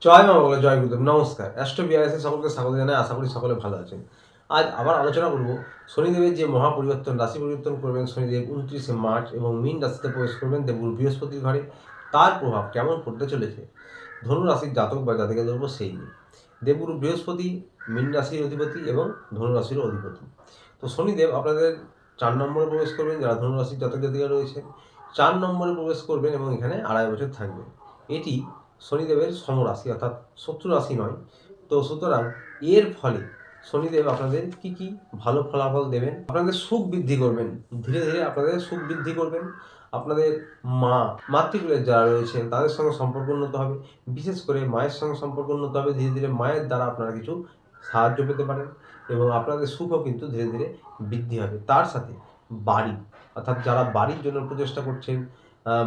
জয় মা বাংলা, জয় গুরুদেব। নমস্কার। অ্যাস্ট্রো বিআরএসে সকলকে স্বাগত জানাই। আশা করি সকলে ভালো আছেন। আজ আবার আলোচনা করব শনিদেবের যে মহা পরিবর্তন, রাশি পরিবর্তন করবেন শনিদেব 29শে মার্চ এবং মীন রাশিতে প্রবেশ করবেন দেবগুরু বৃহস্পতির ঘরে। তার প্রভাব কেমন পড়তে চলেছে ধনু রাশির জাতক বা জাতিকাদের উপর সেই নিয়ে। দেবগুরু বৃহস্পতি মীন রাশির অধিপতি এবং ধনু রাশিরও অধিপতি। তো শনিদেব আপনাদের 4 নম্বরে প্রবেশ করবেন, যারা ধনু রাশির জাতক জাতিকা রয়েছেন 4 নম্বরে প্রবেশ করবেন এবং এখানে 2.5 বছর থাকবেন। এটি শনিদেবের সমরাশি, অর্থাৎ শত্রু রাশি নয়। তো সুতরাং এর ফলে শনিদেব আপনাদের কি কি ভালো ফলাফল দেবেন, আপনাদের সুখ বৃদ্ধি করবেন, ধীরে ধীরে আপনাদের সুখ বৃদ্ধি করবেন। আপনাদের মাতৃকুলের যারা রয়েছেন তাদের সঙ্গে সম্পর্ক উন্নত হবে, বিশেষ করে মায়ের সঙ্গে সম্পর্ক উন্নত হবে। ধীরে ধীরে মায়ের দ্বারা আপনারা কিছু সাহায্য পেতে পারেন এবং আপনাদের সুখও কিন্তু ধীরে ধীরে বৃদ্ধি হবে। তার সাথে বাড়ি, অর্থাৎ যারা বাড়ির জন্য প্রচেষ্টা করছেন,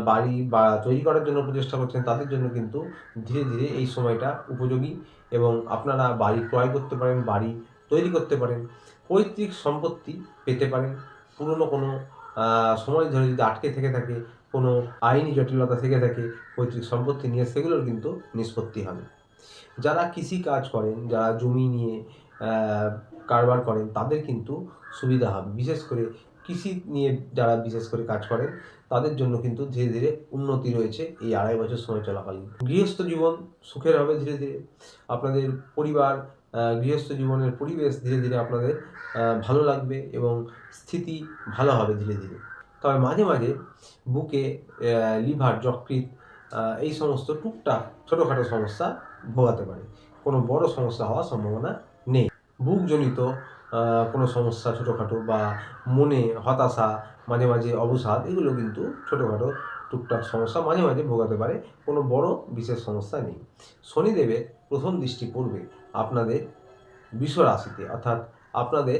বাড়ি বা তৈরি করার জন্য প্রচেষ্টা করছেন, তাদের জন্য কিন্তু ধীরে ধীরে এই সময়টা উপযোগী এবং আপনারা বাড়ি ক্রয় করতে পারেন, বাড়ি তৈরি করতে পারেন, পৈতৃক সম্পত্তি পেতে পারেন। পুরনো কোনো সময় ধরে যদি আটকে থেকে থাকে, কোনো আইনি জটিলতা থেকে থাকে, পৈতৃক সম্পত্তি নিয়ে সেগুলোর কিন্তু নিষ্পত্তি হবে। যারা কৃষি কাজ করেন, যারা জমি নিয়ে কারবার করেন, তাদের কিন্তু সুবিধা হবে। বিশেষ করে কৃষি নিয়ে যারা বিশেষ করে কাজ করেন, তাদের জন্য কিন্তু ধীরে ধীরে উন্নতি রয়েছে এই 2.5 বছর সময় চলাকালীন। গৃহস্থ জীবন সুখের হবে ধীরে ধীরে। আপনাদের পরিবার, গৃহস্থ জীবনের পরিবেশ ধীরে ধীরে আপনাদের ভালো লাগবে এবং স্থিতি ভালো হবে ধীরে ধীরে। তবে মাঝে মাঝে বুকে লিভার, যকৃৎ এই সমস্ত টুকটাক ছোটোখাটো সমস্যা ভোগাতে পারে। কোনো বড় সমস্যা হওয়ার সম্ভাবনা নেই। বুকজনিত কোনো সমস্যা ছোটোখাটো বা মনে হতাশা, মাঝে মাঝে অবসাদ, এগুলো কিন্তু ছোটোখাটো টুকটাক সমস্যা মাঝে মাঝে ভোগাতে পারে। কোনো বড় বিশেষ সমস্যা নেই। শনিদেবের প্রথম দৃষ্টি পড়বে আপনাদের বৃষ রাশিতে, অর্থাৎ আপনাদের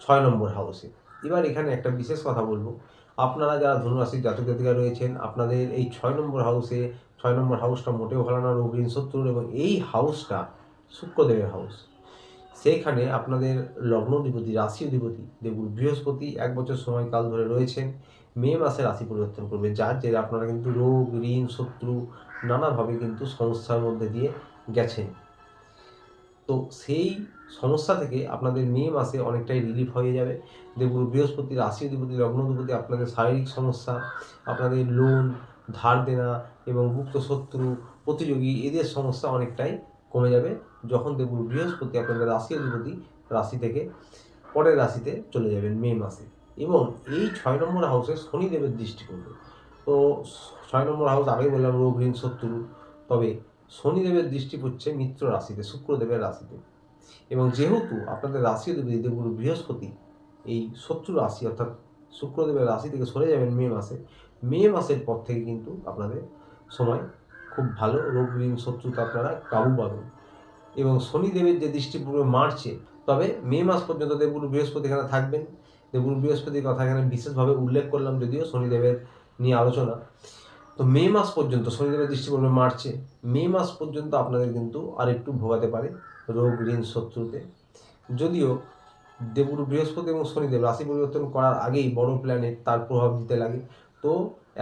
6 নম্বর হাউসে। এবার এখানে একটা বিশেষ কথা বলবো, আপনারা যারা ধনুরাশির জাতক জাতিকা রয়েছেন, আপনাদের এই 6 নম্বর হাউসে, 6 নম্বর হাউসটা মোটেও ভালো না, রোগ ঋণ শত্রুর, এবং এই হাউসটা শুক্রদেবের হাউস। সেইখানে আপনাদের লগ্ন অধিপতি, রাশি অধিপতি দেবগুরু বৃহস্পতি 1 বছর সময়কাল ধরে রয়েছেন। মে মাসে রাশি পরিবর্তন করবে, যার জেরে আপনারা কিন্তু রোগ ঋণ শত্রু নানাভাবে কিন্তু সমস্যার মধ্যে দিয়ে গেছেন। তো সেই সমস্যা থেকে আপনাদের মে মাসে অনেকটাই রিলিফ হয়ে যাবে। দেবগুরু বৃহস্পতি, রাশি অধিপতি, লগ্ন অধিপতি আপনাদের শারীরিক সমস্যা, আপনাদের লোন, ধার দেনা এবং গুপ্ত শত্রু, প্রতিযোগী, এদের সমস্যা অনেকটাই কমে যাবে যখন দেবগুরু বৃহস্পতি আপনাদের রাশি অধিপতি রাশি থেকে পরের রাশিতে চলে যাবেন মে মাসে। এবং এই 6 নম্বর হাউসে শনিদেবের দৃষ্টি পড়বে। তো 6 নম্বর হাউস আগেই বললাম রোগ ঋণ শত্রু, তবে শনিদেবের দৃষ্টি পড়ছে মিত্র রাশিতে, শুক্রদেবের রাশিতে। এবং যেহেতু আপনাদের রাশি অধিপতি দেবগুরু বৃহস্পতি এই শত্রু রাশি অর্থাৎ শুক্রদেবের রাশি থেকে সরে যাবেন মে মাসে, মে মাসের পর থেকে কিন্তু আপনাদের সময় খুব ভালো, রোগ ঋণ শত্রুতা আপনারা কাবু পাবেন। এবং শনিদেবের যে দৃষ্টি পড়বে মার্চে, তবে মে মাস পর্যন্ত দেবগুরু বৃহস্পতি এখানে থাকবেন। দেবগুরু বৃহস্পতির কথা এখানে বিশেষভাবে উল্লেখ করলাম, যদিও শনিদেবের নিয়ে আলোচনা। তো মে মাস পর্যন্ত শনিদেবের দৃষ্টি পড়বে মার্চে, মে মাস পর্যন্ত আপনাদের কিন্তু আর একটু ভোগাতে পারে রোগ ঋণ শত্রুতে। যদিও দেবগুরু বৃহস্পতি এবং শনিদেব রাশি পরিবর্তন করার আগেই বড় প্ল্যানেট তার প্রভাব দিতে লাগে। তো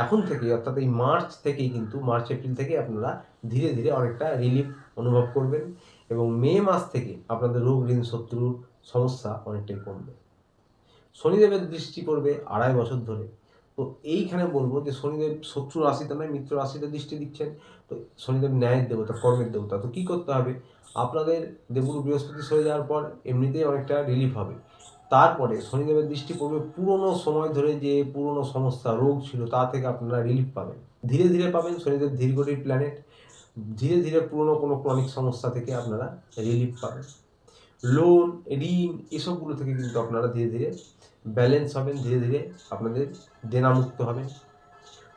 এখন থেকে, অর্থাৎ এই মার্চ থেকেই কিন্তু, মার্চ এপ্রিল থেকে আপনারা ধীরে ধীরে অনেকটা রিলিফ অনুভব করবেন এবং মে মাস থেকে আপনাদের রোগ ঋণ শত্রুর সমস্যা অনেকটাই কমবে। শনিদেবের দৃষ্টি পড়বে 2.5 বছর ধরে। তো এইখানে বলবো যে শনিদেব শত্রু রাশিতে নয়, মিত্র রাশিতে দৃষ্টি দিচ্ছেন। তো শনিদেব ন্যায়ের দেবতা, কর্মের দেবতা। তো কী করতে হবে, আপনাদের দেবগুরু বৃহস্পতি সরে যাওয়ার পর এমনিতেই অনেকটা রিলিফ হবে। তারপরে শনিদেবের দৃষ্টি পড়বে, পুরনো সময় ধরে যে পুরনো সমস্যা রোগ ছিল তা থেকে আপনারা রিলিফ পাবেন, ধীরে ধীরে পাবেন। শনিদেব ধীরগতির প্ল্যানেট, ধীরে ধীরে পুরনো কোনো ক্রনিক সমস্যা থেকে আপনারা রিলিফ পাবেন। লোন, ঋণ, এসবগুলো থেকে কিন্তু আপনারা ধীরে ধীরে ব্যালেন্স হবেন, ধীরে ধীরে আপনাদের দেনামুক্ত হবেন।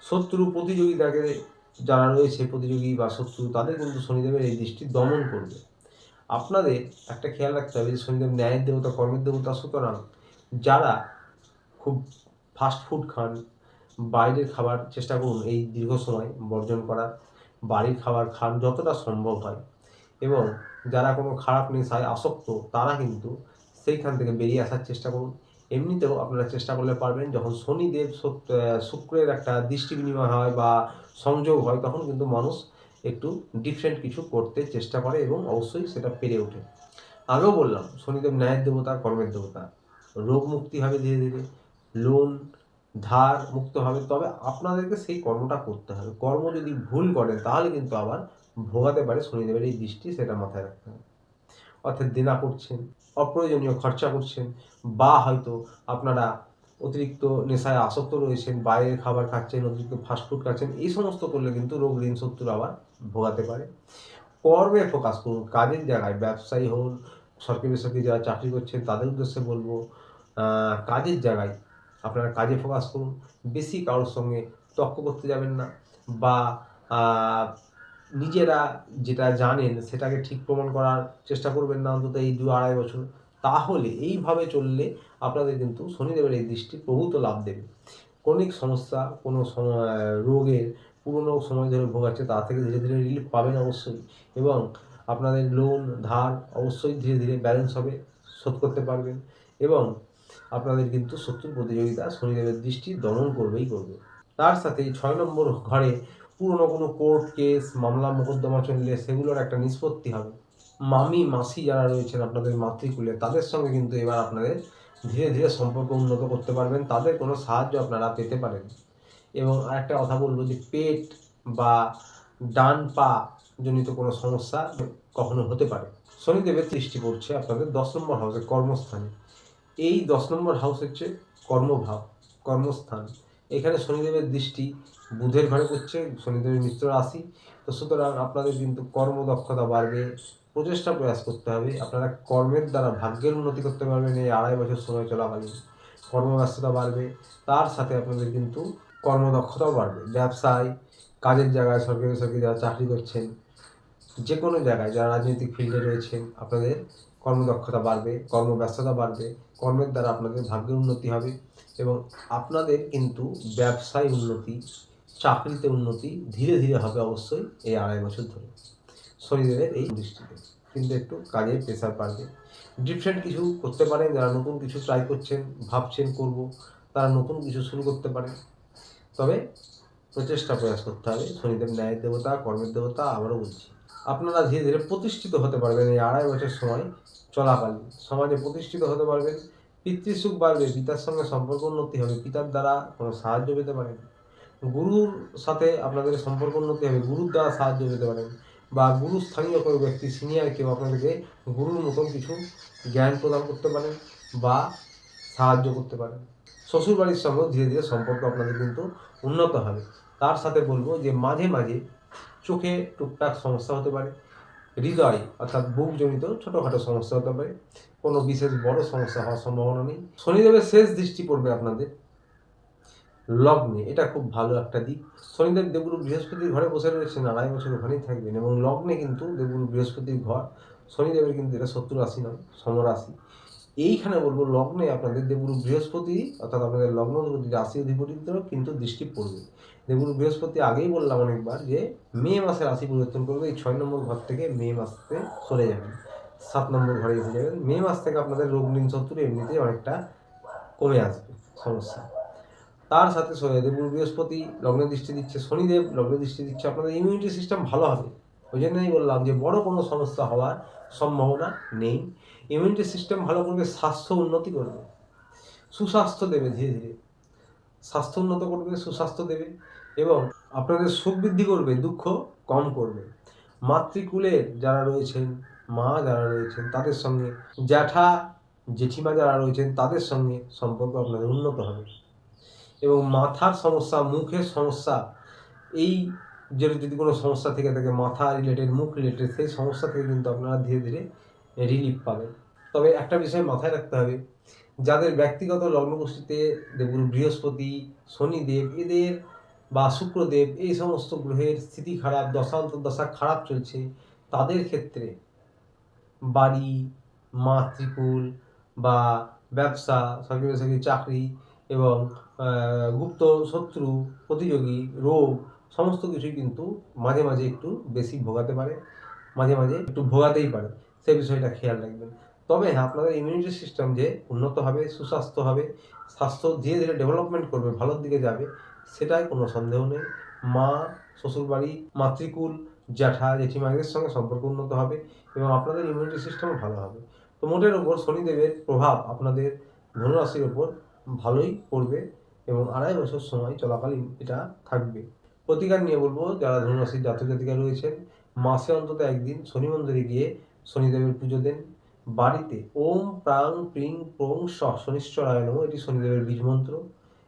শত্রু, প্রতিযোগিতাকে যারা রয়েছে, প্রতিযোগী বা শত্রু, তাদের কিন্তু শনিদেবের এই দৃষ্টি দমন করবে। আপনাদের একটা খেয়াল রাখতে হবে যে শনিদেব ন্যায়ের দেবতা, কর্মের দেবতা। সুতরাং যারা খুব ফাস্ট ফুড খান, বাইরের খাবার চেষ্টা করুন এই দীর্ঘ সময় বর্জন করার। বাড়ির খাবার খান যতটা সম্ভব হয়। এবং যারা কোনো খারাপ নেশায় আসক্ত, তারা কিন্তু সেইখান থেকে বেরিয়ে আসার চেষ্টা করুন। এমনিতেও আপনারা চেষ্টা করলে পারবেন, যখন শনিদেব শুক্রের একটা দৃষ্টি বিনিময় হয় বা সংযোগ হয়, তখন কিন্তু মানুষ একটু ডিফারেন্ট কিছু করতে চেষ্টা করে এবং অবশ্যই সেটা পেরে ওঠে। আগেও বললাম শনিদেব ন্যায়ের দেবতা, কর্মের দেবতা। রোগ মুক্তি হবে ধীরে ধীরে, লোন ধার মুক্ত হবে, তবে আপনাদেরকে সেই কর্মটা করতে হবে। কর্ম যদি ভুল করেন তাহলে কিন্তু আবার ভোগাতে পারে শনিদেবের এই দৃষ্টি, সেটা মাথায় রাখতে হবে। অর্থাৎ দেনা করছেন, অপ্রয়োজনীয় খরচা করছেন, বা হয়তো আপনারা অতিরিক্ত নেশায় আসক্ত রয়েছেন, বাইরের খাবার খাচ্ছেন, অতিরিক্ত ফাস্টফুড খাচ্ছেন, এই সমস্ত করলে কিন্তু রোগ ঋণ শত্রুর আবার ভোগাতে পারে। কর্মে ফোকাস করুন, কাজের জায়গায়, ব্যবসায়ী হন, সরকারি বেসরকারি যারা চাকরি করছেন তাদের উদ্দেশ্যে বলবো, কাজের জায়গায় আপনারা কাজে ফোকাস করুন। বেশি কারোর সঙ্গে তর্ক করতে যাবেন না, বা আহ, নিজেরা যেটা জানেন সেটাকে ঠিক প্রমাণ করার চেষ্টা করবেন না অন্তত এই 2-2.5 বছর। তাহলে এইভাবে চললে আপনাদের কিন্তু শনিদেবের এই দৃষ্টি প্রভূত লাভ দেবে। ক্রনিক সমস্যা, কোনো রোগের পুরনো সময় ধরে ভোগাচ্ছে তা থেকে ধীরে ধীরে রিলিফ পাবেন অবশ্যই, এবং আপনাদের লোন ধার অবশ্যই ধীরে ধীরে ব্যালেন্স হবে, শোধ করতে পারবেন, এবং আপনাদের কিন্তু শত্রুর প্রতিযোগিতা শনিদেবের দৃষ্টি দমন করবেই করবে। তার সাথে 6 নম্বর ঘরে পুরনো কোনো কোর্ট কেস, মামলা মোকদ্দমা চললে সেগুলোর একটা নিষ্পত্তি হবে। মামি মাসি যারা রয়েছেন আপনাদের মাতৃকুলে, তাদের সঙ্গে কিন্তু এবার আপনাদের ধীরে ধীরে সম্পর্ক উন্নত করতে পারবেন, তাদের কোনো সাহায্য আপনারা পেতে পারেন। এবং আরেকটা কথা বলবো যে পেট বা ডান পা জনিত কোনো সমস্যা কখনো হতে পারে। শনিদেবের দৃষ্টি পড়ছে আপনাদের 10 নম্বর হাউসে, কর্মস্থানে। এই 10 নম্বর হাউস হচ্ছে কর্মভাব, কর্মস্থান। এখানে শনিদেবের দৃষ্টি বুধের ঘরে পড়ছে, শনিদেবের মিত্র রাশি। তো সুতরাং আপনাদের কিন্তু কর্মদক্ষতা বাড়বে, প্রচেষ্টা প্রয়াস করতে হবে। আপনারা কর্মের দ্বারা ভাগ্যের উন্নতি করতে পারবেন এই 2.5 বছর সময় চলাকালীন। কর্মব্যস্ততা বাড়বে, তার সাথে আপনাদের কিন্তু কর্মদক্ষতাও বাড়বে। ব্যবসায়, কাজের জায়গায়, সরকারি বেসরকারি যারা চাকরি করছেন, যে কোনো জায়গায় যারা রাজনৈতিক ফিল্ডে রয়েছেন, আপনাদের কর্মদক্ষতা বাড়বে, কর্মব্যস্ততা বাড়বে, কর্মের দ্বারা আপনাদের ভাগ্যের উন্নতি হবে, এবং আপনাদের কিন্তু ব্যবসায় উন্নতি, চাকরিতে উন্নতি ধীরে ধীরে হবে অবশ্যই এই 2.5 বছর ধরে শনিদেবের এই দৃষ্টিতে। কিন্তু একটু কাজের প্রেশার বাড়বে। ডিফারেন্ট কিছু করতে পারেন, যারা নতুন কিছু ট্রাই করছেন, ভাবছেন করব, তারা নতুন কিছু শুরু করতে পারেন, তবে প্রচেষ্টা প্রয়াস করতে হবে। শনিদেব ন্যায়ের দেবতা, কর্মের দেবতা। আবারও বলছি, আপনারা ধীরে ধীরে প্রতিষ্ঠিত হতে পারবেন এই 2.5 বছর সময় চলাকালীন, সমাজে প্রতিষ্ঠিত হতে পারবেন, পিতৃসুখ বাড়বে, পিতার সঙ্গে সম্পর্ক উন্নতি হবে, পিতার দ্বারা কোনো সাহায্য পেতে পারেন, গুরুর সাথে আপনাদের সম্পর্ক উন্নতি হবে, গুরুর দ্বারা সাহায্য পেতে পারেন, বা গুরু স্থানীয় কোনো ব্যক্তি, সিনিয়র কেউ আপনাদেরকে গুরুর মতন কিছু জ্ঞান প্রদান করতে পারেন বা সাহায্য করতে পারেন। শ্বশুরবাড়ির সঙ্গেও ধীরে ধীরে সম্পর্ক আপনাদের কিন্তু উন্নত হবে। তার সাথে বলবো যে মাঝে মাঝে চোখে টুকটাক সমস্যা হতে পারে, হৃদয় অর্থাৎ বুকজনিত ছোটোখাটো সমস্যা হতে পারে, কোনো বিশেষ বড় সমস্যা হওয়ার সম্ভাবনা নেই। শনিদেবের শেষ দৃষ্টি পড়বে আপনাদের লগ্নে, এটা খুব ভালো একটা দিক। শনিদেব দেবগুরু বৃহস্পতির ঘরে বসে রয়েছেন, 2.5 বছর ওখানেই থাকবেন, এবং লগ্নে কিন্তু দেবগুরু বৃহস্পতির ঘর, শনিদেবের কিন্তু এটা শত্রু রাশি নয়, সমরাশি। এইখানে বলবো লগ্নে আপনাদের দেবগুরু বৃহস্পতি অর্থাৎ আপনাদের লগ্ন অধিপতি, রাশি অধিপতির কিন্তু দৃষ্টি পড়বে। দেবগুরু বৃহস্পতি আগেই বললাম অনেকবার যে মে মাসে রাশি পরিবর্তন করবে, এই 6 নম্বর ঘর থেকে মে মাসে সরে যাবেন, 7 নম্বর ঘরে এসে যাবেন। মে মাস থেকে আপনাদের রোগ ঋণ শত্রু এমনিতেই অনেকটা কমে আসবে সমস্যা। তার সাথে দেবগুরু বৃহস্পতি লগ্নে দৃষ্টি দিচ্ছে, শনিদেব লগ্নে দৃষ্টি দিচ্ছে, আপনাদের ইমিউনিটি সিস্টেম ভালো হবে। ওই জন্যই বললাম যে বড় কোনো সমস্যা হওয়ার সম্ভাবনা নেই। ইমিউনিটি সিস্টেম ভালো করবে, স্বাস্থ্য উন্নতি করবে, সুস্বাস্থ্য দেবে, ধীরে ধীরে স্বাস্থ্য উন্নত করবে, সুস্বাস্থ্য দেবে, এবং আপনাদের সুখ বৃদ্ধি করবে, দুঃখ কম করবে। মাতৃকুলের যারা রয়েছেন, মা যারা রয়েছেন তাদের সঙ্গে, জ্যাঠা জেঠিমা যারা রয়েছেন তাদের সঙ্গে সম্পর্ক আপনাদের উন্নত হবে, এবং মাথার সমস্যা, মুখের সমস্যা, এই যদি কোনো সমস্যা থেকে থাকে মাথা রিলেটেড, মুখ রিলেটেড, সেই সমস্যা থেকে কিন্তু আপনারা ধীরে ধীরে রিলিফ পাবেন। তবে একটা বিষয় মাথায় রাখতে হবে, যাদের ব্যক্তিগত লগ্নকুষ্ঠিতে দেবগুরু বৃহস্পতি, শনিদেব এদের বা শুক্রদেব এই সমস্ত গ্রহের স্থিতি খারাপ, দশা অন্তর্দশা খারাপ চলছে, তাদের ক্ষেত্রে বাড়ি, মাতৃকুল বা ব্যবসা, সরকারি বেসরকারি চাকরি, এবং গুপ্ত শত্রু, প্রতিযোগী, রোগ, সমস্ত কিছুই কিন্তু মাঝে মাঝে একটু বেশি ভোগাতে পারে, মাঝে মাঝে একটু ভোগাতেই পারে, সেই বিষয়টা খেয়াল রাখবেন। তবে হ্যাঁ, আপনাদের ইমিউনিটি সিস্টেম যে উন্নত হবে, সুস্বাস্থ্য হবে, স্বাস্থ্য ধীরে ধীরে ডেভেলপমেন্ট করবে, ভালোর দিকে যাবে, সেটাই কোনো সন্দেহ নেই। মা, শ্বশুরবাড়ি, মাতৃকুল জ্যাঠা জেঠিমা এদের সঙ্গে সম্পর্ক উন্নত হবে এবং আপনাদের ইমিউনিটি সিস্টেমও ভালো হবে। তো মোটের ওপর শনিদেবের প্রভাব আপনাদের ধনুরাশির ওপর ভালোই পড়বে এবং 2.5 বছর সময় চলাকালীন এটা থাকবে। প্রতিকার নিয়ে বলবো, যারা ধনুরাশির জাতক জাতিকা রয়েছেন মাসে অন্তত একদিন শনি মন্দিরে গিয়ে শনিদেবের পুজো দেন। বাড়িতে ওম প্রাং প্রিং প্রং শনিশ্চরায় নমঃ, এটি শনিদেবের বীজ মন্ত্র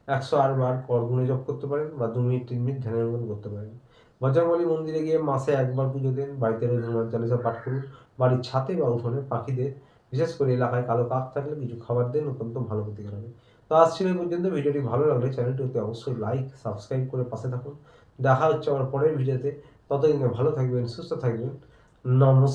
108 বার করগুণে জপ করতে পারেন বা 2 মিনিট 3 মিনিট ধ্যানের মতন করতে পারেন। বজরংবলী মন্দিরে গিয়ে মাসে একবার পুজো দেন। বাড়িতে রোজ হনুমান চালিসা পাঠ করুন। বাড়ির ছাদে বা উঠোনে পাখিদের, বিশেষ করে এলাকায় কালো কাক থাকলে কিছু খাবার দেন, অত্যন্ত ভালো প্রতিকার হবে। তো আজ ছিল এই পর্যন্ত। ভিডিওটি ভালো লাগলে চ্যানেলটিতে অবশ্যই লাইক সাবস্ক্রাইব করে পাশে থাকুন। দেখা হচ্ছে আমার পরের ভিডিওতে। ততদিনে ভালো থাকবেন, সুস্থ থাকবেন। নমস্কার।